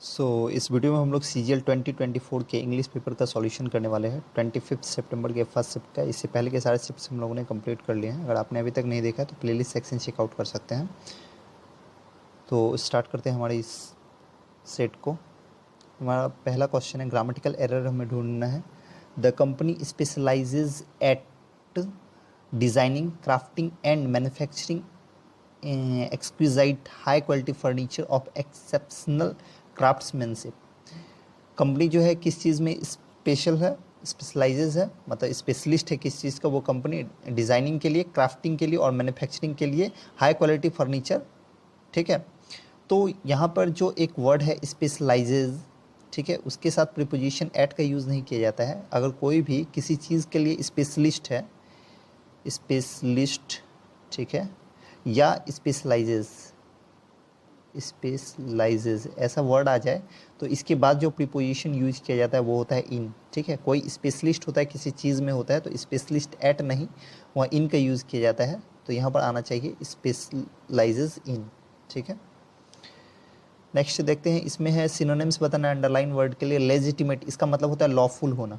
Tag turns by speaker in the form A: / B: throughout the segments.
A: इस वीडियो में हम लोग CGL 2024 के इंग्लिश पेपर का सॉल्यूशन करने वाले हैं 25 सितंबर के फर्स्ट शिफ्ट का। इससे पहले के सारे शिफ्ट्स हम लोगों ने कंप्लीट कर लिए हैं। अगर आपने अभी तक नहीं देखा है तो प्लेलिस्ट सेक्शन चेकआउट कर सकते हैं। तो स्टार्ट करते हैं हमारे इस सेट को। हमारा पहला क्वेश्चन है, ग्रामेटिकल एरर हमें ढूंढना है। The company specialises at designing, crafting and manufacturing exquisite high quality furniture of exceptional craftsmanship. Company जो है किस चीज़ में स्पेशल है, स्पेशलाइजेज है, मतलब स्पेशलिस्ट है किस चीज़ का, वो कंपनी डिज़ाइनिंग के लिए, क्राफ्टिंग के लिए और मैन्युफैक्चरिंग के लिए हाई क्वालिटी फर्नीचर। ठीक है, तो यहाँ पर जो एक वर्ड है स्पेशलाइजेज, ठीक है, उसके साथ प्रीपोजिशन एट का यूज़ नहीं किया जाता है। अगर कोई भी किसी चीज़ के लिए स्पेशलिस्ट है, स्पेशलिस्ट, ठीक है, या स्पेशलाइजेज ऐसा वर्ड आ जाए तो इसके बाद जो प्रीपोजिशन यूज किया जाता है वो होता है इन। ठीक है, कोई स्पेशलिस्ट होता है किसी चीज़ में होता है तो स्पेशलिस्ट एट नहीं, वहाँ इन का यूज़ किया जाता है। तो यहाँ पर आना चाहिए स्पेशलाइजेज इन। ठीक है, नेक्स्ट देखते हैं। इसमें है सिनोनिम्स बताना है अंडरलाइन वर्ड के लिए। लेजिटिमेट, इसका मतलब होता है लॉफुल होना,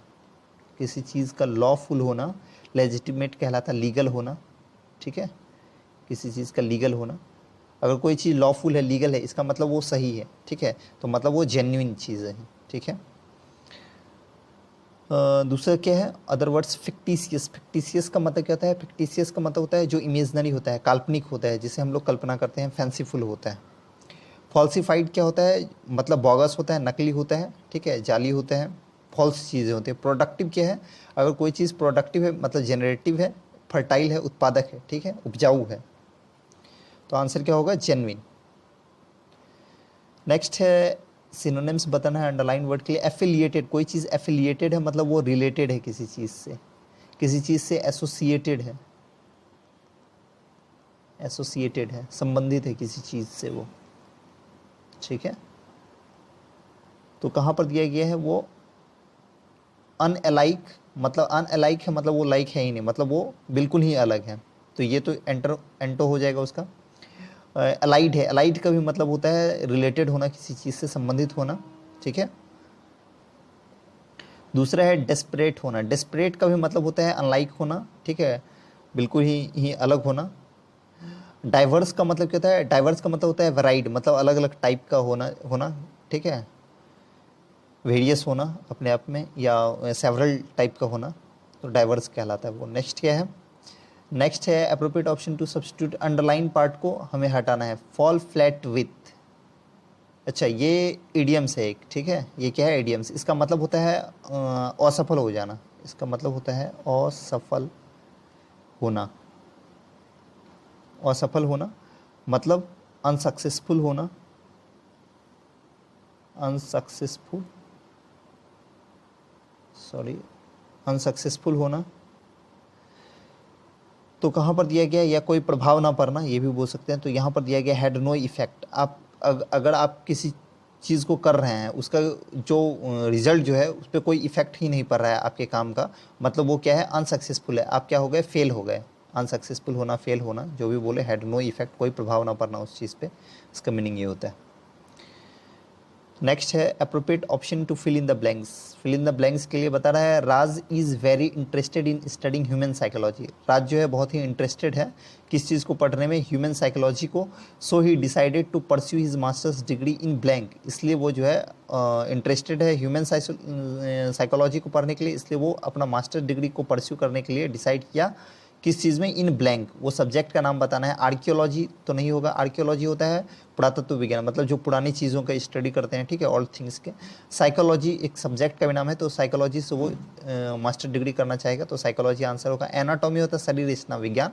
A: किसी चीज़ का लॉफुल होना। लेजिटिमेट कहलाता है लीगल होना। ठीक है, किसी चीज़ का लीगल होना। अगर कोई चीज़ लॉफुल है, लीगल है, इसका मतलब वो सही है। ठीक है, तो मतलब वो जेन्युइन चीज़ है। ठीक है, दूसरा क्या है, अदर वर्ड्स फिक्टिशियस। फिक्टिशियस का मतलब क्या होता है? फिक्टिशियस का मतलब होता है जो इमेजनरी होता है, काल्पनिक होता है, जिसे हम लोग कल्पना करते हैं। फैंसीफुल होता है। फॉल्सिफाइड क्या होता है? मतलब बोगस होता है, नकली होता है। ठीक है, जाली होता है, फॉल्स चीज़ें होती हैं। प्रोडक्टिव क्या है? अगर कोई चीज़ प्रोडक्टिव है मतलब जनरेटिव है, फर्टाइल है, उत्पादक है, ठीक है, उपजाऊ है, तो आंसर क्या होगा? जेन्युइन। नेक्स्ट है सिनोनिम्स बताना है अंडरलाइन वर्ड के लिए। एफिलिएटेड, कोई चीज़ एफिलिएटेड है मतलब वो रिलेटेड है किसी चीज़ से, किसी चीज़ से एसोसिएटेड है, एसोसिएटेड है, संबंधित है किसी चीज़ से वो। ठीक है, तो कहाँ पर दिया गया है वो? अनअलाइक, मतलब अनअलाइक है मतलब वो लाइक है ही नहीं, मतलब वो बिल्कुल ही अलग है। तो ये तो एंटो हो जाएगा उसका। अलाइड है, अलाइड का भी मतलब होता है रिलेटेड होना, किसी चीज़ से संबंधित होना। ठीक है, दूसरा है डेस्परेट होना। डेस्परेट का भी मतलब होता है अनलाइक होना। ठीक है, बिल्कुल ही अलग होना। डाइवर्स का मतलब क्या होता है? डाइवर्स का मतलब होता है वैराइड, मतलब अलग अलग टाइप का होना। ठीक है, वेरियस होना अपने आप में, या सेवरल टाइप का होना, तो डाइवर्स कहलाता है वो। नेक्स्ट क्या है? नेक्स्ट है appropriate option to substitute. Underline part को हमें हटाना है। फॉल फ्लैट विथ, अच्छा ये इडियम्स है एक। ठीक है, ये क्या है? इडियम्स। इसका मतलब होता है असफल हो जाना। इसका मतलब होता है असफल होना। असफल होना मतलब अनसक्सेसफुल होना, अनसक्सेसफुल, सॉरी, अनसक्सेसफुल होना। तो कहाँ पर दिया गया? या कोई प्रभाव ना पड़ना, ये भी बोल सकते हैं। तो यहाँ पर दिया गया हैड नो इफेक्ट। आप अगर आप किसी चीज़ को कर रहे हैं, उसका जो रिजल्ट जो है उस पर कोई इफेक्ट ही नहीं पड़ रहा है आपके काम का, मतलब वो क्या है? अनसक्सेसफुल है। आप क्या हो गए? फेल हो गए। अनसक्सेसफुल होना, फेल होना, जो भी बोले, हैड नो इफेक्ट, कोई प्रभाव ना पड़ना उस चीज़ पे, इसका मीनिंग ये होता है। नेक्स्ट है appropriate option to fill in the blanks. Fill in the blanks के लिए बता रहा है, Raj is very interested in studying human psychology. Raj जो है बहुत ही इंटरेस्टेड है किस चीज़ को पढ़ने में? ह्यूमन साइकोलॉजी को। So he decided to pursue his masters degree in blank. इसलिए वो जो है इंटरेस्टेड है ह्यूमन साइकोलॉजी को पढ़ने के लिए, इसलिए वो अपना मास्टर डिग्री को परस्यू करने के लिए डिसाइड किया किस चीज़ में? In blank. वो सब्जेक्ट का नाम बताना है। आर्कियोलॉजी तो नहीं होगा, आर्कियोलॉजी होता है पुरातत्व विज्ञान, मतलब जो पुरानी चीज़ों का स्टडी करते हैं। ठीक है, ऑल थिंग्स के। साइकोलॉजी एक सब्जेक्ट का भी नाम है, तो साइकोलॉजी से वो मास्टर डिग्री करना चाहेगा, तो साइकोलॉजी आंसर होगा। एनाटॉमी होता है शरीर रचना विज्ञान,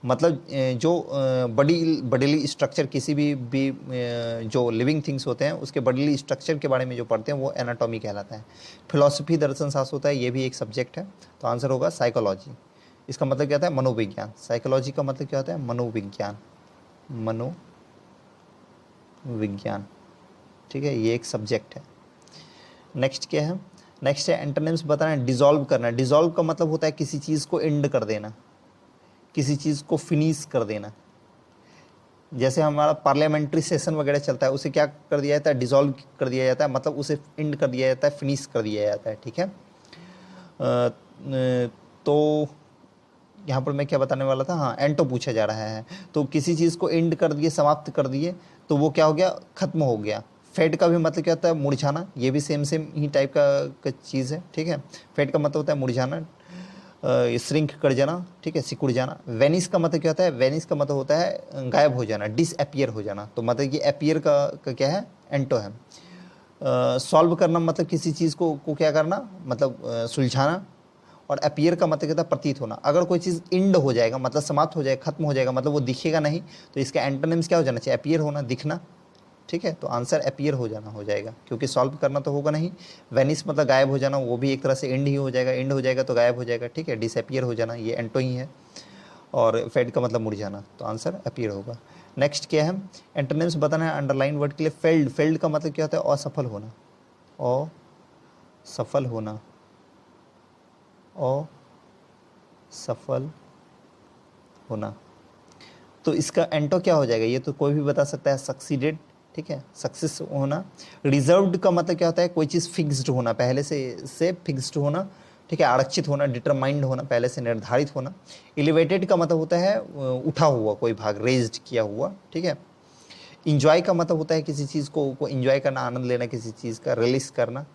A: मतलब जो बॉडीली स्ट्रक्चर, किसी भी जो लिविंग थिंग्स होते हैं उसके बॉडीली स्ट्रक्चर के बारे में जो पढ़ते हैं वो एनाटॉमी कहलाता है। फिलॉसफी दर्शन शास्त्र होता है, ये भी एक सब्जेक्ट है, तो आंसर होगा साइकोलॉजी। इसका मतलब क्या होता है? मनोविज्ञान। साइकोलॉजी का मतलब क्या होता है? मनोविज्ञान, मनोविज्ञान। ठीक है, ये एक सब्जेक्ट है। नेक्स्ट क्या है? नेक्स्ट है एंटोनिम्स बताना है। डिसॉल्व करना। डिसॉल्व का मतलब होता है किसी चीज़ को एंड कर देना, किसी चीज़ को फिनिश कर देना। जैसे हमारा पार्लियामेंट्री सेशन वगैरह चलता है, उसे क्या कर दिया जाता है, डिसॉल्व कर दिया जाता है, मतलब उसे एंड कर दिया जाता है, फिनिश कर दिया जाता है, ठीक है। तो यहाँ पर मैं क्या बताने वाला था, हाँ एंटो पूछा जा रहा है। तो किसी चीज़ को एंड कर दिए, समाप्त कर दिए, तो वो क्या हो गया, खत्म हो गया। फेड का भी मतलब क्या होता है, मुरझाना, ये भी सेम सेम ही टाइप का चीज़ है, ठीक है। फेड का मतलब होता है मुरझाना, श्रिंक कर जाना, ठीक है, सिकुड़ जाना। वेनिस का मतलब क्या होता है, वेनिस का मतलब होता है गायब हो जाना, डिसअपियर हो जाना। तो मतलब ये अपियर का क्या है, एंटो है। सॉल्व करना मतलब किसी चीज़ को क्या करना, मतलब सुलझाना। और अपियर का मतलब कहता है प्रतीत होना। अगर कोई चीज़ इंड हो जाएगा मतलब समाप्त हो जाएगा, खत्म हो जाएगा, मतलब वो दिखेगा नहीं, तो इसका एंटोनिम्स क्या हो जाना चाहिए, अपियर होना, दिखना, ठीक है। तो आंसर अपियर हो जाना हो जाएगा, क्योंकि सॉल्व करना तो होगा नहीं। वेनिस मतलब गायब हो जाना, वो भी एक तरह से एंड ही हो जाएगा, एंड हो जाएगा तो गायब हो जाएगा, ठीक है। डिसअपियर हो जाना ये एंटो ही है। और फेड का मतलब मुड़ जाना, तो आंसर अपियर होगा। नेक्स्ट क्या है, एंटोनिम्स बताना है अंडरलाइन वर्ड के लिए। फेल्ड, फेल्ड का मतलब क्या होता है, असफल होना, असफल होना, असफल होना। तो इसका एंटो क्या हो जाएगा, ये तो कोई भी बता सकता है, सक्सीडेड, ठीक है, सक्सेस होना। रिजर्व्ड का मतलब क्या होता है, कोई चीज़ फिक्स्ड होना, पहले से फिक्स्ड होना, ठीक है, आरक्षित होना, डिटरमाइंड होना, पहले से निर्धारित होना। एलिवेटेड का मतलब होता है उठा हुआ कोई भाग, रेज्ड किया हुआ, ठीक है। इंजॉय का मतलब होता है किसी चीज़ को इंजॉय करना, आनंद लेना किसी चीज़ का, रिलीज करना।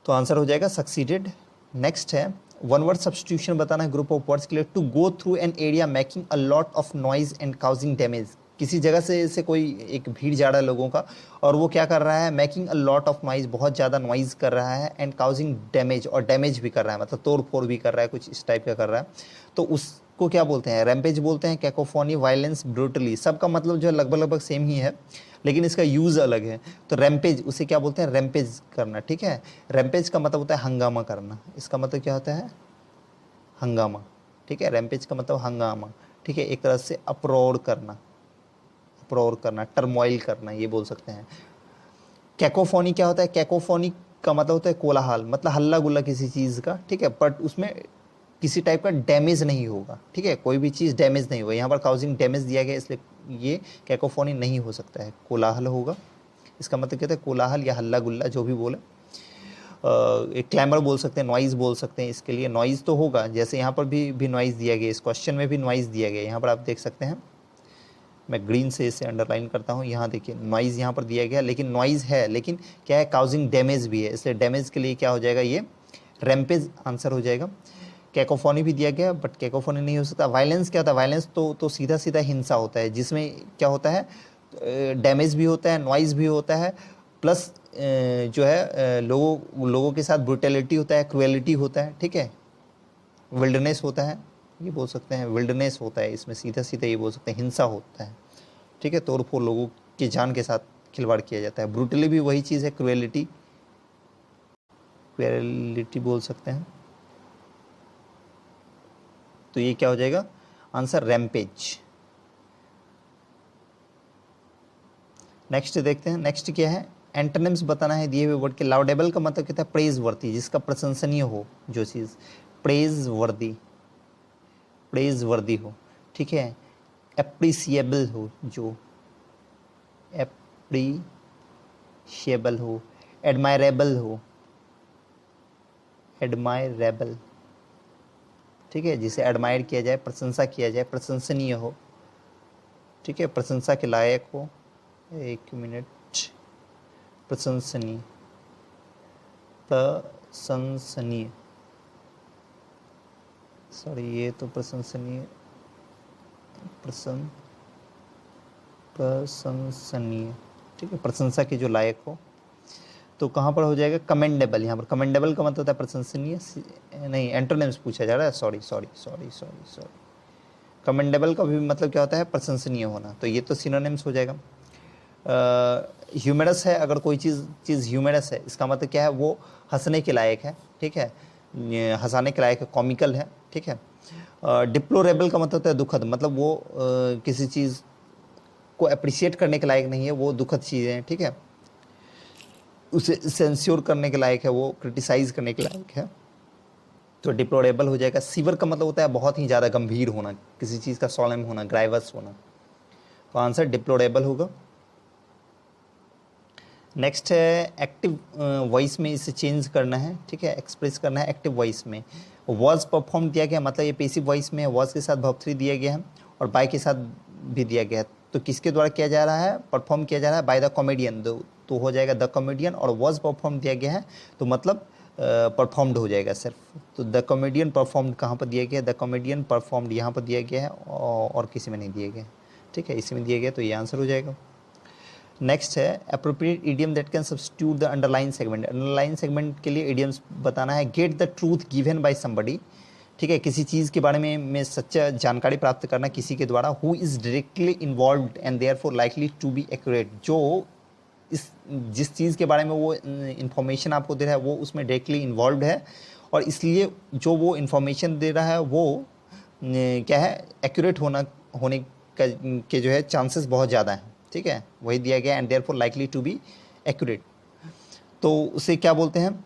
A: तो आंसर हो जाएगा सक्सीडेड। नेक्स्ट है वन वर्ड सब्स्टिट्यूशन बताना है ग्रुप ऑफ वर्ड्स के लिए। To go through an area making a lot of noise and causing damage. किसी जगह से कोई एक भीड़ जा रहा है लोगों का, और वो क्या कर रहा है, making a lot of noise, बहुत ज़्यादा नॉइज कर रहा है, एंड काउजिंग डैमेज, और डैमेज भी कर रहा है, मतलब तोड़ फोड़ भी कर रहा है, कुछ इस टाइप का कर रहा है। तो उसको क्या बोलते हैं, रैम्पेज बोलते हैं, कैकोफोनी, वायलेंस, ब्रूटली। सबका मतलब जो है लगभग लगभग सेम ही है, लेकिन इसका यूज़ अलग है। तो रैम्पेज, उसे क्या बोलते हैं, रैम्पेज करना, ठीक है। रैम्पेज का मतलब होता है हंगामा करना, इसका मतलब क्या होता है, हंगामा, ठीक है। रैम्पेज का मतलब हंगामा, ठीक है, एक तरह से अप्रोर करना, अप्रोर करना, टर्मोइल करना, ये बोल सकते हैं। कैकोफोनी क्या होता है, कैकोफोनी का मतलब होता है कोलाहल, मतलब हल्ला गुल्ला किसी चीज़ का, ठीक है, बट उसमें किसी टाइप का डैमेज नहीं होगा, ठीक है, कोई भी चीज़ डैमेज नहीं होगा। यहाँ पर काउजिंग डैमेज दिया गया, इसलिए ये कैकोफोनी नहीं हो सकता है, कोलाहल होगा। इसका मतलब कहते हैं कोलाहल या हल्ला गुल्ला, जो भी बोले। एक क्लैमर बोल सकते हैं, नॉइज़ बोल सकते हैं। इसके लिए नॉइज़ तो होगा, जैसे यहाँ पर भी नॉइज़ दिया गया, इस क्वेश्चन में भी नॉइज़ दिया गया, यहाँ पर आप देख सकते हैं। मैं ग्रीन से इसे अंडरलाइन करता हूँ, यहाँ देखिए नॉइज़ यहाँ पर दिया गया, लेकिन नॉइज़ है, लेकिन क्या है, काउजिंग डैमेज भी है, इसलिए डैमेज के लिए क्या हो जाएगा, ये रैम्पेज आंसर हो जाएगा। कैकोफोनी भी दिया गया, बट कैकोफोनी नहीं हो सकता। वायलेंस क्या होता है, वायलेंस तो सीधा सीधा हिंसा होता है, जिसमें क्या होता है, डैमेज भी होता है, नॉइज़ भी होता है, प्लस जो है लोगों के साथ ब्रुटैलिटी होता है, क्रुएलिटी होता है, ठीक है, विल्डनेस होता है, ये बोल सकते हैं, विल्डनेस होता है, इसमें सीधा सीधा ये बोल सकते हैं, हिंसा होता है, ठीक है। तोड़ फोड़, लोगों की जान के साथ खिलवाड़ किया जाता है। ब्रूटली भी वही चीज़ है, क्रुएलिटी, क्रुएलिटी बोल सकते हैं। तो ये क्या हो जाएगा आंसर, रैम्पेज। नेक्स्ट देखते हैं, नेक्स्ट क्या है, एंटोनिम्स बताना है दिए हुए वर्ड के। लाउडेबल का मतलब कहता है प्रेज वर्दी, जिसका प्रशंसनीय हो, जो चीज़ प्रेज वर्दी, प्रेज वर्दी हो, ठीक है। एप्रिसिएबल हो, जो एप्रिशिएबल हो। एडमायरेबल हो, एडमायरेबल, ठीक है, जिसे एडमायर किया जाए, प्रशंसा किया जाए, प्रशंसनीय हो, ठीक है, प्रशंसा के लायक हो। एक मिनट, प्रशंसनीय, प्रशंसनीय, सॉरी, ये तो प्रशंसनीय, प्रशंसनीय, ठीक है, प्रशंसा के जो लायक हो। तो कहाँ पर हो जाएगा, कमेंडेबल। यहाँ पर कमेंडेबल का मतलब होता है प्रशंसनीय, नहीं, एंटोनिम्स पूछा जा रहा है, sorry sorry sorry sorry sorry. Commendable का भी मतलब क्या होता है, प्रशंसनीय होना, तो ये तो सिनोनिम्स हो जाएगा। ह्यूमरस है, अगर कोई चीज़ ह्यूमरस है, इसका मतलब क्या है, वो हंसने के लायक है, ठीक है, हंसाने के लायक है, कॉमिकल है, ठीक है। डिप्लोरेबल का मतलब होता है दुखद, मतलब वो किसी चीज़ को अप्रिशिएट करने के लायक नहीं है, वो दुखद चीज़ें हैं, ठीक है, उसे सेंस्योर करने के लायक है, वो क्रिटिसाइज करने के लायक है, तो डिप्लोरेबल हो जाएगा। सीवर का मतलब होता है बहुत ही ज़्यादा गंभीर होना, किसी चीज़ का सॉलेम होना, ग्राइवस होना, तो आंसर डिप्लोरेबल होगा। नेक्स्ट है एक्टिव वॉइस में इसे चेंज करना है, ठीक है, एक्सप्रेस करना है एक्टिव वॉइस में। वॉज परफॉर्म दिया गया, मतलब ये पैसिव वॉइस में है, वॉज के साथ वर्ब 3 दिया गया है और बाय के साथ भी दिया गया है। तो किसके द्वारा किया जा रहा है, परफॉर्म किया जा रहा है बाय द कॉमेडियन, तो हो जाएगा द कॉमेडियन। और वॉज परफॉर्म दिया गया है तो मतलब परफॉर्म्ड हो जाएगा सिर्फ। तो द कॉमेडियन परफॉर्म्ड कहाँ पर दिया गया, द कॉमेडियन परफॉर्म्ड यहाँ पर दिया गया है और किसी में नहीं दिया गया, ठीक है, इसी में दिया गया, तो ये आंसर हो जाएगा। नेक्स्ट है appropriate idiom that can substitute the underline segment. Underline segment के लिए इडियम्स बताना है। Get the truth given by somebody, ठीक है, किसी चीज़ के बारे में सच्चा जानकारी प्राप्त करना किसी के द्वारा। Who is directly involved and therefore likely to be accurate, जो जिस चीज़ के बारे में वो इन्फॉर्मेशन आपको दे रहा है वो उसमें डायरेक्टली इन्वॉल्व है और इसलिए जो वो इन्फॉर्मेशन दे रहा है वो क्या है, एक्यूरेट होने का के जो है चांसेस बहुत ज़्यादा हैं, ठीक है, वही दिया गया and therefore likely to be accurate. तो उसे क्या बोलते हैं,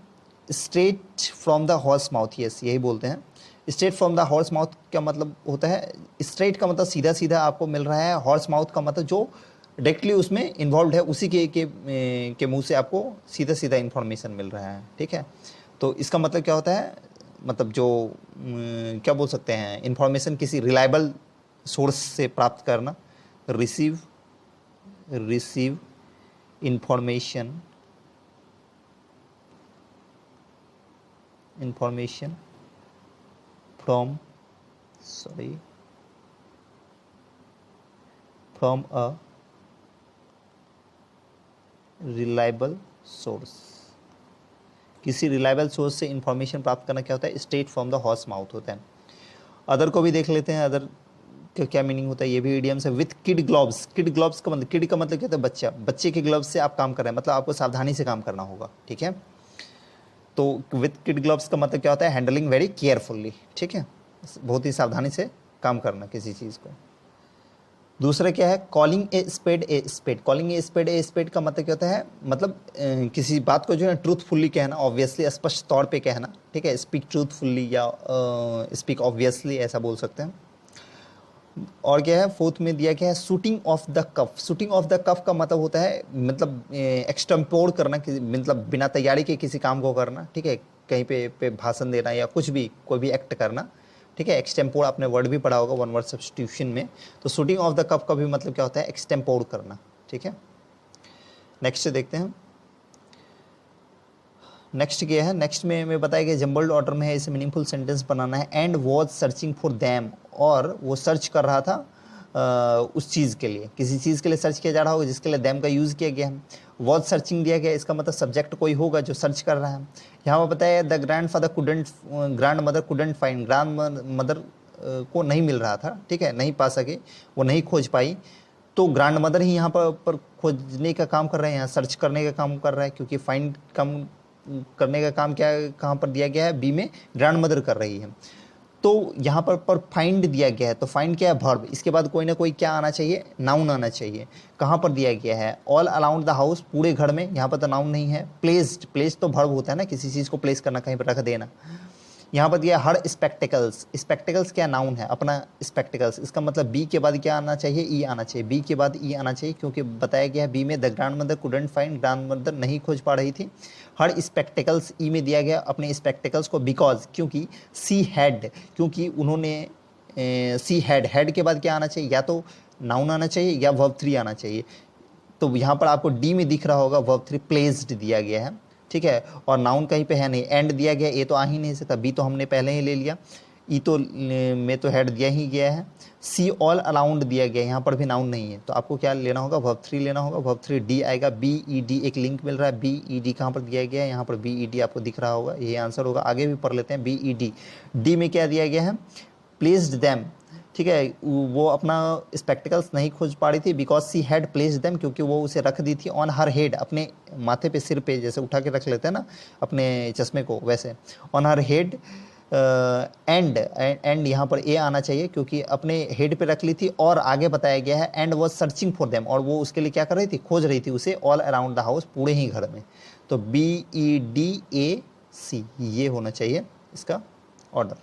A: straight from the horse mouth, yes यही बोलते हैं। Straight from the horse mouth का मतलब होता है, स्ट्रेट का मतलब सीधा सीधा आपको मिल रहा है, हॉर्स माउथ का मतलब जो डायरेक्टली उसमें इन्वॉल्व है उसी के मुंह से आपको सीधा सीधा इन्फॉर्मेशन मिल रहा है, ठीक है। तो इसका मतलब क्या होता है, मतलब जो क्या बोल सकते हैं, इन्फॉर्मेशन किसी रिलायबल सोर्स से प्राप्त करना। Receive information from a reliable source, किसी रिलायबल सोर्स से इंफॉर्मेशन प्राप्त करना क्या होता है, straight from the horse mouth होता है। अदर को भी देख लेते हैं, अदर का क्या मीनिंग होता है, ये भी इडियम्स है। With kid gloves, kid gloves का मतलब, किड का मतलब क्या होता है, बच्चा, बच्चे के ग्लव्स से आप काम कर रहे हैं, मतलब आपको सावधानी से काम करना होगा, ठीक है। तो विथ किड ग्लव्स का मतलब क्या होता है, हैंडलिंग वेरी केयरफुल्ली, ठीक है, बहुत ही सावधानी से काम करना किसी चीज़ को। दूसरा क्या है, calling a spade. Calling a spade का मतलब क्या होता है, मतलब किसी बात को जो है ट्रूथफुल्ली कहना, ऑब्वियसली स्पष्ट तौर पे कहना, ठीक है, स्पीक ट्रूथफुल्ली या स्पीक ऑब्वियसली ऐसा बोल सकते हैं। और क्या है, फोर्थ में दिया गया है shooting off the cuff. Shooting off the cuff का मतलब होता है, मतलब एक्सटेम्पोर करना, मतलब बिना तैयारी के किसी काम को करना, ठीक है, कहीं पे भाषण देना या कुछ भी, कोई भी एक्ट करना, ठीक है। एक्सटेम्पोर आपने वर्ड भी पढ़ा होगा वन वर्ड सब्स्टिट्यूशन में। तो शूटिंग ऑफ द कफ का भी मतलब क्या होता है, एक्सटेम्पोर करना, ठीक है। नेक्स्ट देखते हैं, नेक्स्ट क्या है, नेक्स्ट में बताया गया जंबल्ड ऑर्डर में है, इसे मीनिंगफुल सेंटेंस बनाना है। And was searching for them, और वो सर्च कर रहा था उस चीज़ के लिए, किसी चीज़ के लिए सर्च किया जा रहा होगा जिसके लिए दैम का यूज़ किया गया है। वॉज सर्चिंग दिया गया, इसका मतलब सब्जेक्ट कोई होगा जो सर्च कर रहा है। यहाँ पर बताया the grand mother couldn't find, grand mother को नहीं मिल रहा था, ठीक है, नहीं पा सके, वो नहीं खोज पाई। तो ग्रैंड मदर ही यहाँ पर खोजने का काम कर रहे हैं, यहाँ सर्च करने का काम कर रहा है, क्योंकि फाइंड कम करने का काम क्या कहाँ पर दिया गया है, बी में ग्रैंड मदर कर रही है। तो यहाँ पर फाइंड दिया गया है, तो फाइंड क्या है, वर्ब, इसके बाद कोई ना कोई क्या आना चाहिए, नाउन आना चाहिए। कहाँ पर दिया गया है, ऑल अराउंड द हाउस, पूरे घर में, यहाँ पर तो नाउन नहीं है। प्लेस्ड, प्लेस तो वर्ब होता है ना, किसी चीज़ को प्लेस करना, कहीं पर रख देना। यहाँ पर दिया हर स्पेक्टिकल्स, स्पेक्टिकल्स क्या नाउन है अपना, स्पेक्टिकल्स, इसका मतलब बी के बाद क्या आना चाहिए, ई आना चाहिए, बी के बाद ई आना चाहिए, क्योंकि बताया गया है बी में the grand mother couldn't find, grand mother नहीं खोज पा रही थी। हर स्पेक्टिकल्स ई में दिया गया अपने स्पेक्टिकल्स को, बिकॉज क्योंकि सी हैड, क्योंकि उन्होंने सी हैड के बाद क्या आना चाहिए, या तो नाउन आना चाहिए या वर्ब 3 आना चाहिए। तो यहाँ पर आपको डी में दिख रहा होगा वर्ब 3 प्लेस्ड दिया गया है, ठीक है, और नाउन कहीं पे है नहीं, एंड दिया गया, ए तो आ ही नहीं सकता, बी तो हमने पहले ही ले लिया, ई तो में तो हेड दिया ही गया है। सी ऑल अराउंड दिया गया, यहाँ पर भी नाउन नहीं है, तो आपको क्या लेना होगा, वर्ब 3 लेना होगा, वर्ब 3 डी आएगा। बी ई डी एक लिंक मिल रहा है, बी ई डी कहाँ पर दिया गया है, यहाँ पर बी ई डी आपको दिख रहा होगा, ये आंसर होगा। आगे भी पढ़ लेते हैं, बी ई डी। डी में क्या दिया गया है, प्लेस्ड दैम, ठीक है, वो अपना स्पेक्टिकल्स नहीं खोज पा रही थी, because she had placed them, क्योंकि वो उसे रख दी थी ऑन हर हेड, अपने माथे पे, सिर पे, जैसे उठा के रख लेते हैं ना अपने चश्मे को, वैसे ऑन हर हेड। एंड यहाँ पर ए आना चाहिए, क्योंकि अपने हेड पे रख ली थी, और आगे बताया गया है and was searching for them, और वो उसके लिए क्या कर रही थी, खोज रही थी उसे, ऑल अराउंड द हाउस, पूरे ही घर में। तो बी ई डी ए सी ये होना चाहिए इसका ऑर्डर।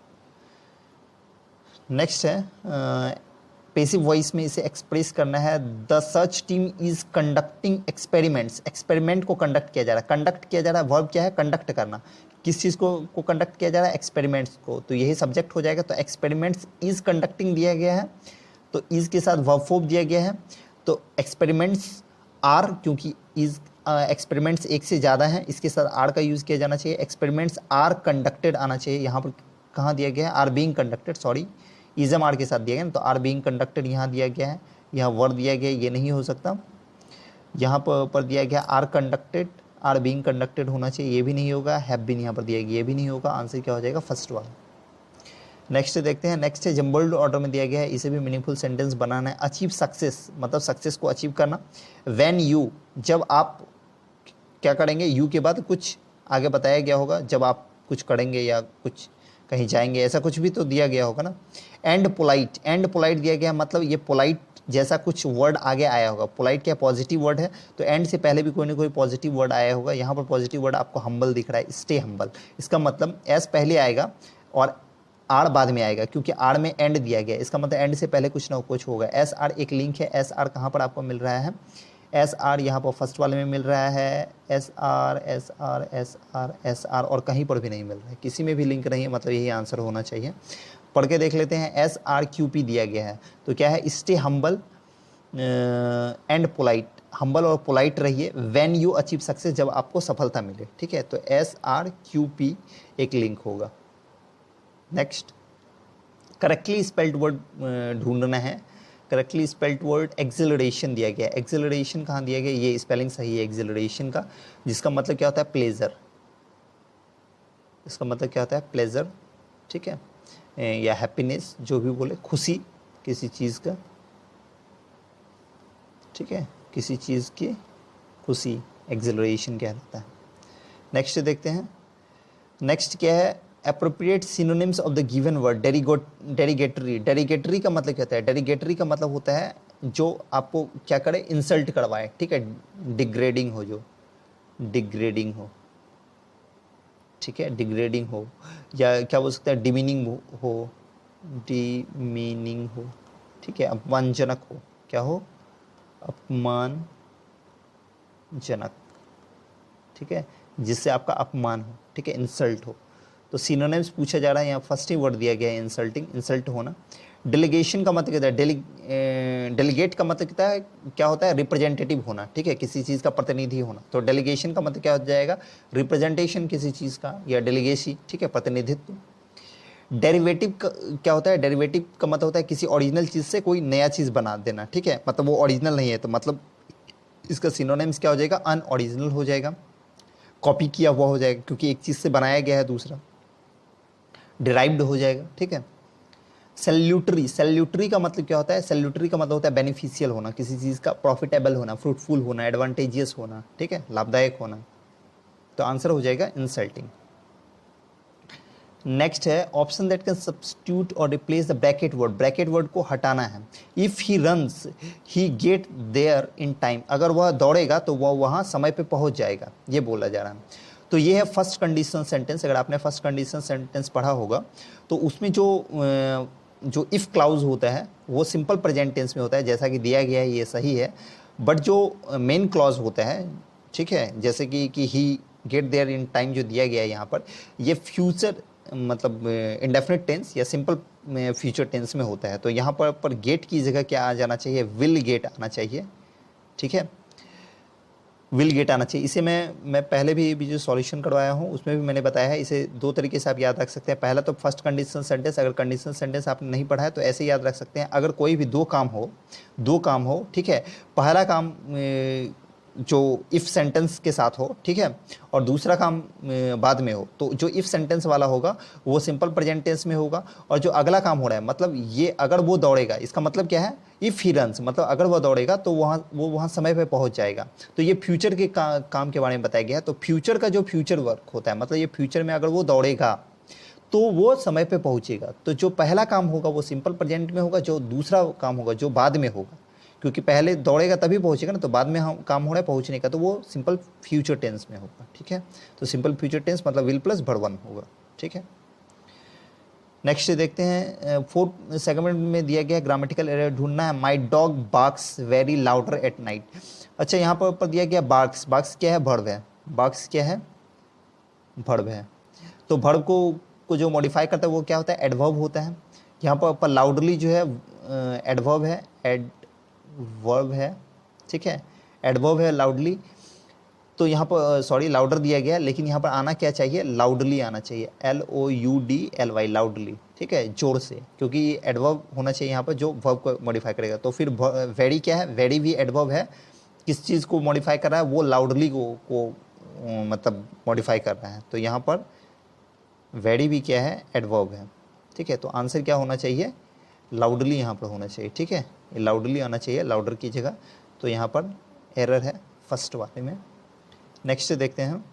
A: नेक्स्ट है पैसिव वॉइस में इसे एक्सप्रेस करना है, the search team is conducting experiments, experiment को कंडक्ट किया जा रहा है, कंडक्ट किया जा रहा है, वर्ब क्या है, कंडक्ट करना, किस चीज़ को कंडक्ट किया जा रहा है, एक्सपेरिमेंट्स को, तो यही सब्जेक्ट हो जाएगा। तो एक्सपेरिमेंट्स इज कंडक्टिंग दिया गया है, तो इज के साथ वर्ब फॉर्म दिया गया है, तो एक्सपेरिमेंट्स आर, क्योंकि इज एक्सपेरिमेंट्स एक से ज़्यादा हैं, इसके साथ आर का यूज़ किया जाना चाहिए, एक्सपेरिमेंट्स आर कंडक्टेड आना चाहिए, यहाँ पर कहाँ दिया गया है, आर बीइंग कंडक्टेड, सॉरी इजम आर के साथ दिया गया ना, तो आर बीइंग कंडक्टेड यहाँ दिया गया है, यहाँ वर्ड दिया गया, ये नहीं हो सकता, यहाँ पर दिया गया are conducted, are being conducted होना चाहिए, ये भी नहीं होगा, हैव बीन यहाँ पर दिया गया, ये भी नहीं होगा, आंसर क्या हो जाएगा, फर्स्ट वाला। नेक्स्ट देखते हैं, नेक्स्ट है जम्बल्ड ऑर्डर में दिया गया है, इसे भी मीनिंगफुल सेंटेंस बनाना है। अचीव सक्सेस मतलब सक्सेस को अचीव करना, व्हेन यू जब आप क्या करेंगे, यू के बाद कुछ आगे बताया गया होगा, जब आप कुछ करेंगे या कुछ कहीं जाएंगे, ऐसा कुछ भी तो दिया गया होगा ना। एंड पोलाइट दिया गया, मतलब ये पोलाइट जैसा कुछ वर्ड आगे आया होगा, पोलाइट क्या पॉजिटिव वर्ड है, तो एंड से पहले भी कोई ना कोई पॉजिटिव वर्ड आया होगा, यहाँ पर पॉजिटिव वर्ड आपको हम्बल दिख रहा है, स्टे हम्बल, इसका मतलब एस पहले आएगा और आर बाद में आएगा, क्योंकि आर में एंड दिया गया, इसका मतलब एंड से पहले कुछ ना कुछ होगा। एस आर एक लिंक है, एस आर कहाँ पर आपको मिल रहा है, एस आर यहाँ पर फर्स्ट वाले में मिल रहा है, S R S R S R S R, और कहीं पर भी नहीं मिल रहा है, किसी में भी लिंक नहीं है, मतलब यही आंसर होना चाहिए। पढ़ के देख लेते हैं, एस आर क्यू पी दिया गया है, तो क्या है, stay humble and polite, humble और पोलाइट रहिए, व्हेन यू अचीव सक्सेस जब आपको सफलता मिले, ठीक है, तो एस आर क्यू पी एक लिंक होगा। नेक्स्ट करेक्टली स्पेल्ड वर्ड ढूंढना है, करेक्टली स्पेल्ड वर्ड एक्सिलरेशन दिया गया है, एक्सिलरेशन कहाँ दिया गया, ये स्पेलिंग सही है एक्सिलरेशन का, जिसका मतलब क्या होता है, प्लेजर, इसका मतलब क्या होता है, प्लेजर, ठीक है, या हैप्पीनेस, जो भी बोले, खुशी किसी चीज़ का, ठीक है, किसी चीज़ की खुशी, एक्सिलरेशन कहलाता है। नेक्स्ट देखते हैं, नेक्स्ट क्या है, appropriate synonyms of the given word, derogatory, derogatory का मतलब क्या होता है, डेरिगेटरी का मतलब होता है जो आपको क्या करे, इंसल्ट करवाए, ठीक है, डिग्रेडिंग हो, जो डिग्रेडिंग हो, ठीक है, डिग्रेडिंग हो, या क्या बोल सकते हैं, डिमीनिंग हो, डिमीनिंग हो, ठीक है, अपमानजनक हो, क्या हो, अपमानजनक, ठीक है, जिससे आपका अपमान हो, ठीक है, इंसल्ट हो, तो सिनोनिम्स पूछा जा रहा है, यहाँ फर्स्ट ही वर्ड दिया गया है, इंसल्टिंग, इंसल्ट होना। डेलीगेशन का मतलब क्या है, डेलीगेट का मतलब क्या होता है, रिप्रेजेंटेटिव होना, ठीक है, किसी चीज़ का प्रतिनिधि होना, तो डेलीगेशन का मतलब क्या हो जाएगा, रिप्रेजेंटेशन किसी चीज़ का, या डेलीगेसी, ठीक है, प्रतिनिधित्व। डेरिवेटिव क्या होता है, डेरिवेटिव का मतलब होता है किसी ओरिजिनल चीज़ से कोई नया चीज़ बना देना, ठीक है, मतलब वो ओरिजिनल नहीं है, तो मतलब इसका सिनोनिम्स क्या हो जाएगा, अनओरिजिनल हो जाएगा, कॉपी किया हुआ हो जाएगा, क्योंकि एक चीज़ से बनाया गया है दूसरा, डिराइव्ड हो जाएगा, ठीक है। सैल्यूटरी, सैल्यूटरी का मतलब क्या होता है, सैल्यूटरी का मतलब होता है बेनिफिशियल होना, किसी चीज़ का प्रॉफिटेबल होना, फ्रूटफुल होना, एडवांटेजियस होना, ठीक है, लाभदायक होना, तो आंसर हो जाएगा इंसल्टिंग। नेक्स्ट है option that can substitute or replace the bracket word, bracket word को हटाना है। If he runs he get there in time, अगर वह दौड़ेगा तो वह वहाँ समय पे पहुँच जाएगा, ये बोला जा रहा है। तो ये है फर्स्ट कंडीशन सेंटेंस, अगर आपने फर्स्ट कंडीशन सेंटेंस पढ़ा होगा तो उसमें जो इफ़ क्लाउज होता है वो सिंपल प्रेजेंट टेंस में होता है, जैसा कि दिया गया है ये सही है, बट जो मेन क्लॉज होता है, ठीक है, जैसे कि ही गेट देयर इन टाइम जो दिया गया है यहाँ पर, ये फ्यूचर मतलब इंडेफिनिट टेंस या सिंपल फ्यूचर टेंस में होता है, तो यहाँ पर गेट की जगह क्या आ जाना चाहिए, विल गेट आना चाहिए, ठीक है, विल गेट आना चाहिए। इसे मैं पहले भी जो सॉल्यूशन करवाया हूँ उसमें भी मैंने बताया है, इसे दो तरीके से आप याद रख सकते हैं। पहला तो फर्स्ट कंडीशन सेंटेंस, अगर कंडीशन सेंटेंस आपने नहीं पढ़ा है तो ऐसे याद रख सकते हैं, अगर कोई भी दो काम हो, ठीक है, पहला काम जो इफ़ सेंटेंस के साथ हो, ठीक है, और दूसरा काम बाद में हो, तो जो इफ़ सेंटेंस वाला होगा वो सिंपल प्रेजेंट टेंस में होगा, और जो अगला काम हो रहा है, मतलब ये अगर वो दौड़ेगा, इसका मतलब क्या है, इफ़ ही रन्स, मतलब अगर वह दौड़ेगा तो वो वहाँ समय पे पहुँच जाएगा, तो ये फ्यूचर के काम के बारे में बताया गया है। तो फ्यूचर का जो फ्यूचर वर्क होता है, मतलब ये फ्यूचर में अगर वो दौड़ेगा तो वो समय पे पहुँचेगा, तो जो पहला काम होगा वो सिंपल प्रेजेंट में होगा, जो दूसरा काम होगा जो बाद में होगा, क्योंकि पहले दौड़ेगा तभी पहुंचेगा ना, तो बाद में हम काम हो रहा है पहुंचने का, तो वो सिंपल फ्यूचर टेंस में होगा, ठीक है, तो सिंपल फ्यूचर टेंस मतलब विल प्लस वर्ब वन होगा, ठीक है। नेक्स्ट देखते हैं, फोर्थ सेगमेंट में दिया गया है ग्रामेटिकल एरर ढूंढना है। My dog barks very louder at night. अच्छा, यहाँ पर दिया गया बार्क्स। बार्क्स क्या है? वर्ब है। बार्क्स क्या है? वर्ब है। तो वर्ब को जो मॉडिफाई करता है वो क्या होता है? एडवर्ब होता है। यहाँ पर लाउडली जो है एडवर्ब है, एडवर्ब है, ठीक है, एडवर्ब है लाउडली। तो यहाँ पर सॉरी लाउडर दिया गया, लेकिन यहाँ पर आना क्या चाहिए? लाउडली आना चाहिए, LOUDLY, लाउडली, ठीक है, जोर से, क्योंकि ये एडवर्ब होना चाहिए यहाँ पर जो वर्ब को मॉडिफाई करेगा। तो फिर वेरी क्या है? वेरी भी एडवर्ब है। किस चीज़ को मॉडिफाई कर रहा है? वो लाउडली को मतलब मॉडिफाई कर रहा है। तो यहाँ पर वेरी भी क्या है? एडवर्ब है, ठीक है। तो आंसर क्या होना चाहिए? लाउडली यहाँ पर होना चाहिए, ठीक है, लाउडली आना चाहिए लाउडर की जगह। तो यहाँ पर एरर है फर्स्ट वाले में। नेक्स्ट देखते हैं,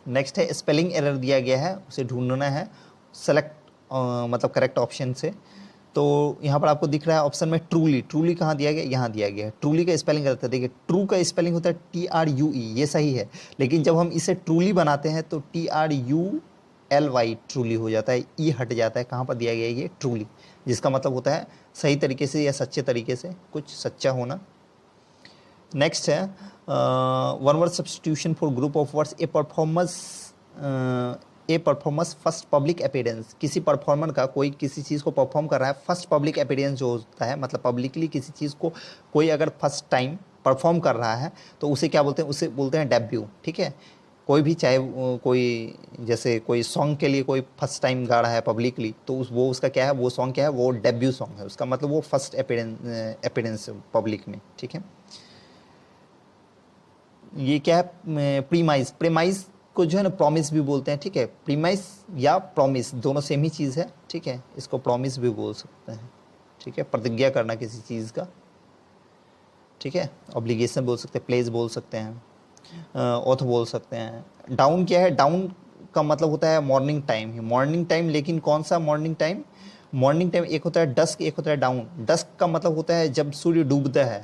A: नेक्स्ट है स्पेलिंग एरर दिया गया है, उसे ढूंढना है सेलेक्ट मतलब करेक्ट ऑप्शन से। तो यहाँ पर आपको दिख रहा है ऑप्शन में ट्रूली। ट्रूली कहाँ दिया गया? यहाँ दिया गया है। ट्रूली का स्पेलिंग रहता है, देखिए ट्रू का स्पेलिंग होता है TRUE, ये सही है, लेकिन जब हम इसे ट्रूली बनाते हैं तो TRULY ट्रूली हो जाता है, ई हट जाता है। कहाँ पर दिया गया है? ये ट्रूली, जिसका मतलब होता है सही तरीके से या सच्चे तरीके से, कुछ सच्चा होना। नेक्स्ट है one word substitution for group of words. A performers first public appearance. किसी परफॉर्मर का, कोई किसी चीज़ को परफॉर्म कर रहा है, फर्स्ट पब्लिक अपीयरेंस जो होता है, मतलब पब्लिकली किसी चीज़ को कोई अगर फर्स्ट टाइम परफॉर्म कर रहा है तो उसे क्या बोलते हैं? उसे बोलते हैं डेब्यू, ठीक है। कोई भी, चाहे कोई जैसे कोई सॉन्ग के लिए कोई फर्स्ट टाइम गा रहा है पब्लिकली, तो वो उसका क्या है? वो सॉन्ग क्या है? वो डेब्यू सॉन्ग है, उसका मतलब वो फर्स्ट अपीयरेंस पब्लिक में, ठीक है। ये क्या है? प्रीमाइज। प्रीमाइज को जो है ना प्रॉमिस भी बोलते हैं, ठीक है। प्रीमाइज या प्रॉमिस दोनों सेम ही चीज़ है, ठीक है। इसको प्रॉमिस भी बोल सकते हैं, ठीक है, प्रतिज्ञा करना किसी चीज़ का, ठीक है। ऑब्लिगेशन बोल सकते हैं, प्लेज बोल सकते हैं, ऑथ बोल सकते हैं। डाउन क्या है? डाउन का मतलब होता है मॉर्निंग टाइम ही, मॉर्निंग टाइम, लेकिन कौन सा मॉर्निंग टाइम? मॉर्निंग टाइम एक होता है डस्क, एक होता है डाउन। डस्क का मतलब होता है जब सूर्य डूबता है,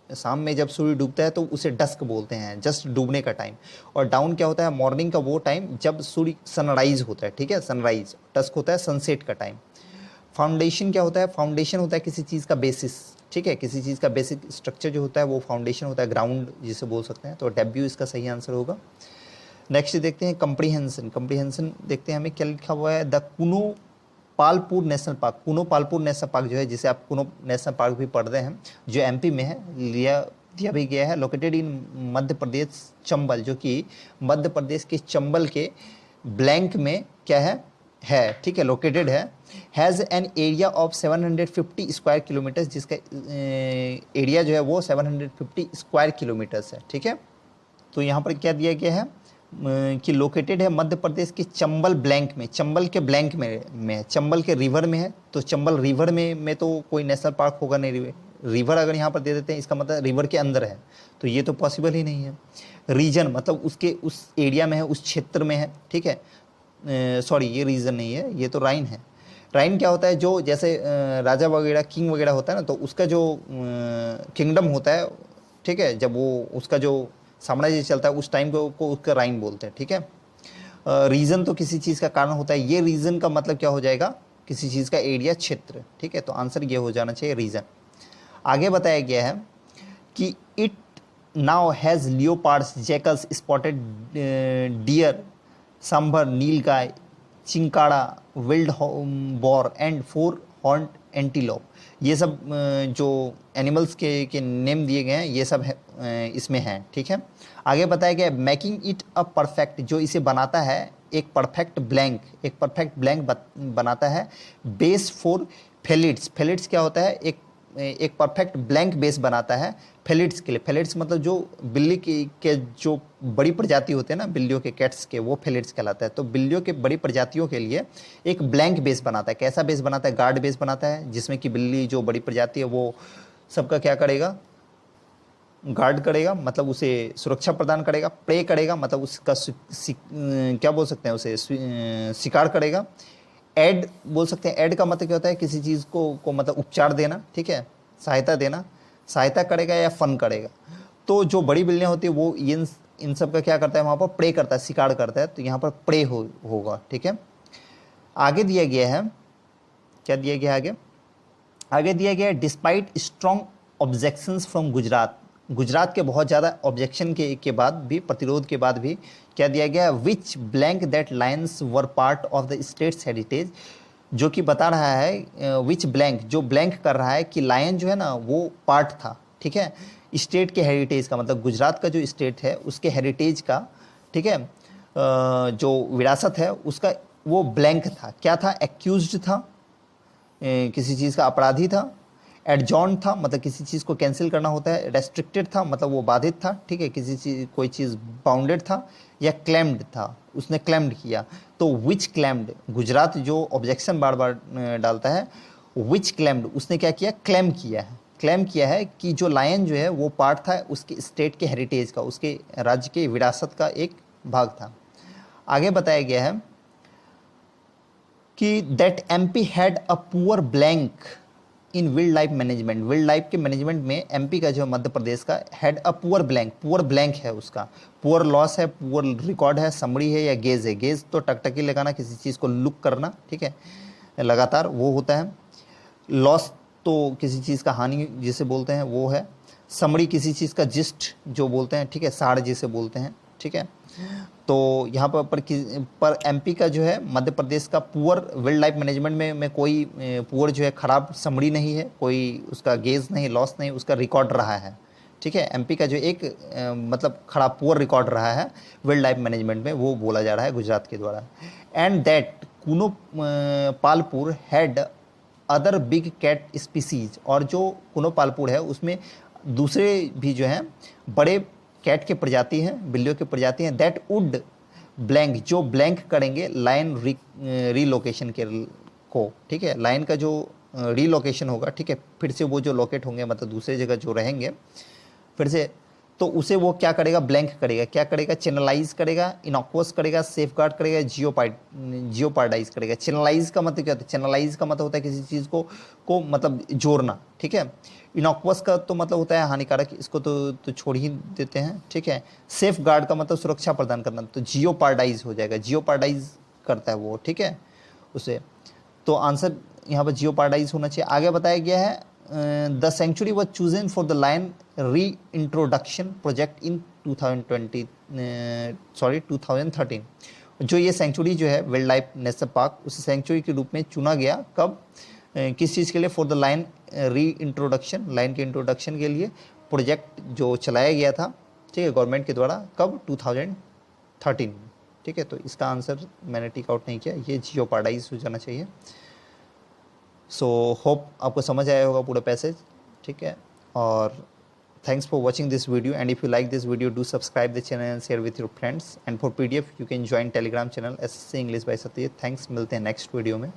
A: शाम में जब सूर्य डूबता है तो उसे डस्क बोलते हैं, जस्ट डूबने का टाइम। और डाउन क्या होता है? मॉर्निंग का वो टाइम जब सूर्य सनराइज होता है, ठीक है, सनराइज। डस्क होता है सनसेट का टाइम। फाउंडेशन क्या होता है? फाउंडेशन होता है किसी चीज़ का बेसिस, ठीक है, किसी चीज़ का बेसिक स्ट्रक्चर जो होता है वो फाउंडेशन होता है, ग्राउंड जिसे बोल सकते हैं। तो डेब्यू इसका सही आंसर होगा। नेक्स्ट देखते हैं कम्प्रीहेंशन। कम्प्रीहेंशन देखते हैं हमें क्या लिखा हुआ है। The Kuno Palpur national park. Kuno Palpur national park जो है, जिसे आप कुनो नेशनल पार्क भी पढ़ रहे हैं, जो MP में है, दिया भी गया है। लोकेटेड इन मध्य प्रदेश चंबल, जो कि मध्य प्रदेश के चंबल के ब्लैंक में क्या है, ठीक है, लोकेटेड है। Has an area of 750 square kilometres, जिसका एरिया जो है वो 750 स्क्वायर किलोमीटर्स है, ठीक है। तो यहाँ पर क्या दिया गया है कि लोकेटेड है मध्य प्रदेश के चंबल ब्लैंक में, चंबल के ब्लैंक में है, चंबल के रिवर में है। तो चंबल रिवर में तो कोई नेशनल पार्क होगा नहीं। रिवर अगर यहाँ पर दे देते हैं, इसका मतलब रिवर के अंदर है, तो ये तो पॉसिबल ही नहीं है। रीजन मतलब उसके उस एरिया में है, उस क्षेत्र में है, ठीक है। सॉरी, ये रीजन नहीं है, ये तो राइन है। राइन क्या होता है? जो जैसे राजा वगैरह, किंग वगैरह होता है ना, तो उसका जो किंगडम होता है, ठीक है, जब वो उसका जो साम्राज्य चलता है उस टाइम को उसका राइन बोलते हैं, ठीक है। रीजन तो किसी चीज़ का कारण होता है, ये रीजन का मतलब क्या हो जाएगा? किसी चीज़ का एरिया, क्षेत्र, ठीक है। तो आंसर ये हो जाना चाहिए, रीजन। आगे बताया गया है कि it now has leopards, jackals, spotted deer, sambar, nilgai, chinkara, wild boar and 4 horned antelope. ये सब जो एनिमल्स के नेम दिए गए हैं, ये सब है, इसमें हैं, ठीक है। आगे बताया गया मेकिंग इट अ परफेक्ट, जो इसे बनाता है एक परफेक्ट ब्लैंक, एक परफेक्ट ब्लैंक बनाता है। Base for फेलिड्स। फेलिड्स क्या होता है? एक परफेक्ट ब्लैंक बेस बनाता है फेलिड्स के लिए। फेलिड्स मतलब जो बिल्ली के जो बड़ी प्रजाति होते हैं ना, बिल्लियों के, कैट्स के, वो फेलिड्स कहलाता है। तो बिल्लियों के बड़ी प्रजातियों के लिए एक ब्लैंक बेस बनाता है। कैसा बेस बनाता है? गार्ड बेस बनाता है, जिसमें कि बिल्ली जो बड़ी प्रजाति है वो सबका क्या करेगा? गार्ड करेगा, मतलब उसे सुरक्षा प्रदान करेगा। प्रे करेगा, मतलब उसका क्या बोल सकते हैं, उसे शिकार करेगा। एड बोल सकते हैं। एड का मतलब क्या होता है? किसी चीज़ को मतलब उपचार देना, ठीक है, सहायता देना। सहायता करेगा या फन करेगा। तो जो बड़ी बिल्लियाँ होती है वो इन सब का क्या करता है? वहाँ पर प्रे करता है, शिकार करता है। तो यहाँ पर प्रे होगा, ठीक है। आगे दिया गया है, क्या दिया गया है आगे दिया गया है despite strong objections from Gujarat के बहुत ज़्यादा ऑब्जेक्शन के बाद भी, प्रतिरोध के बाद भी क्या दिया गया, which blank that lions were part of the state's heritage, जो कि बता रहा है विच ब्लैंक, जो ब्लैंक कर रहा है कि लायन जो है ना वो पार्ट था, ठीक है, स्टेट के हेरिटेज का, मतलब गुजरात का जो स्टेट है उसके हेरिटेज का, ठीक है, जो विरासत है उसका वो ब्लैंक था। क्या था, एक्यूज्ड था, किसी चीज़ का अपराधी था, एडजॉर्न था मतलब किसी चीज़ को कैंसिल करना होता है, रेस्ट्रिक्टेड था मतलब वो बाधित था, ठीक है, किसी चीज़ कोई चीज़ बाउंडेड था, या क्लेम्ड था, उसने क्लेम्ड किया। तो विच क्लेम्ड, गुजरात जो ऑब्जेक्शन बार बार डालता है, विच क्लेम्ड, उसने क्या किया, क्लेम किया है, क्लेम किया है कि जो लायन जो है वो पार्ट था उसके स्टेट के हेरिटेज का, उसके राज्य के विरासत का एक भाग था। आगे बताया गया है कि that MP had a poor blank in wild life management, wild life के मैनेजमेंट में एमपी का जो मध्य प्रदेश का had a poor blank, poor blank है उसका, पुअर लॉस है, पुअर रिकॉर्ड है, समरी है या गेज है। गेज तो टकटकी लगाना, किसी चीज़ को लुक करना, ठीक है, लगातार वो होता है। लॉस तो किसी चीज़ का हानि जिसे बोलते हैं वो है। समरी किसी चीज़ का जिस्ट जो बोलते हैं, ठीक है, सार जिसे बोलते हैं, ठीक है। तो यहाँ पर एमपी का जो है मध्य प्रदेश का पुअर वाइल्ड लाइफ मैनेजमेंट में कोई पुअर जो है खराब समरी नहीं है, कोई उसका गेज नहीं, लॉस नहीं, उसका रिकॉर्ड रहा है, ठीक है। एमपी का जो एक मतलब खराब पुअर रिकॉर्ड रहा है वाइल्ड लाइफ मैनेजमेंट में, वो बोला जा रहा है गुजरात के द्वारा। And that Kuno Palpur had other big cat species, और जो कुनो पालपुर है उसमें दूसरे भी जो हैं बड़े कैट के प्रजाति हैं, बिल्लियों के प्रजाति हैं, दैट वुड ब्लैंक, जो ब्लैंक करेंगे लाइन रीलोकेशन के को, ठीक है, लाइन का जो रीलोकेशन होगा, ठीक है, फिर से वो जो लोकेट होंगे मतलब दूसरे जगह जो रहेंगे फिर से, तो उसे वो क्या करेगा, ब्लैंक करेगा, क्या करेगा, चैनलाइज करेगा, इनॉक्वस करेगा, सेफगार्ड करेगा, जियोपार्डाइज करेगा। चैनलाइज का मतलब क्या होता है, चैनलाइज का मतलब होता है किसी चीज़ को मतलब जोड़ना, ठीक है। इनॉक्वस का तो मतलब होता है हानिकारक, इसको तो छोड़ ही देते हैं, ठीक है। सेफ गार्ड का मतलब सुरक्षा प्रदान करना, तो जियोपार्डाइज हो जाएगा, जियोपार्डाइज करता है वो, ठीक है, उसे। तो आंसर यहाँ पर जियोपार्डाइज होना चाहिए। आगे बताया गया है the sanctuary was chosen for the lion reintroduction project in 2013। जो ये सेंचुरी जो है वाइल्ड लाइफ नेशनल पार्क, उस सेंचुरी के रूप में चुना गया कब, किस चीज़ के लिए, फॉर द लाइन री इंट्रोडक्शन, लाइन के इंट्रोडक्शन के लिए प्रोजेक्ट जो चलाया गया था, ठीक है, गवर्नमेंट के द्वारा, कब, 2013, ठीक है। तो इसका आंसर मैंने टिक आउट नहीं किया, ये जियोपार्डाइज हो जाना चाहिए। सो होप आपको समझ आया होगा पूरा पैसेज, ठीक है। और thanks for watching this video, and if you like this video do subscribe the channel and share with your friends, and for PDF you can join Telegram channel SSC English by Satyajit. Thanks, मिलते हैं next video में।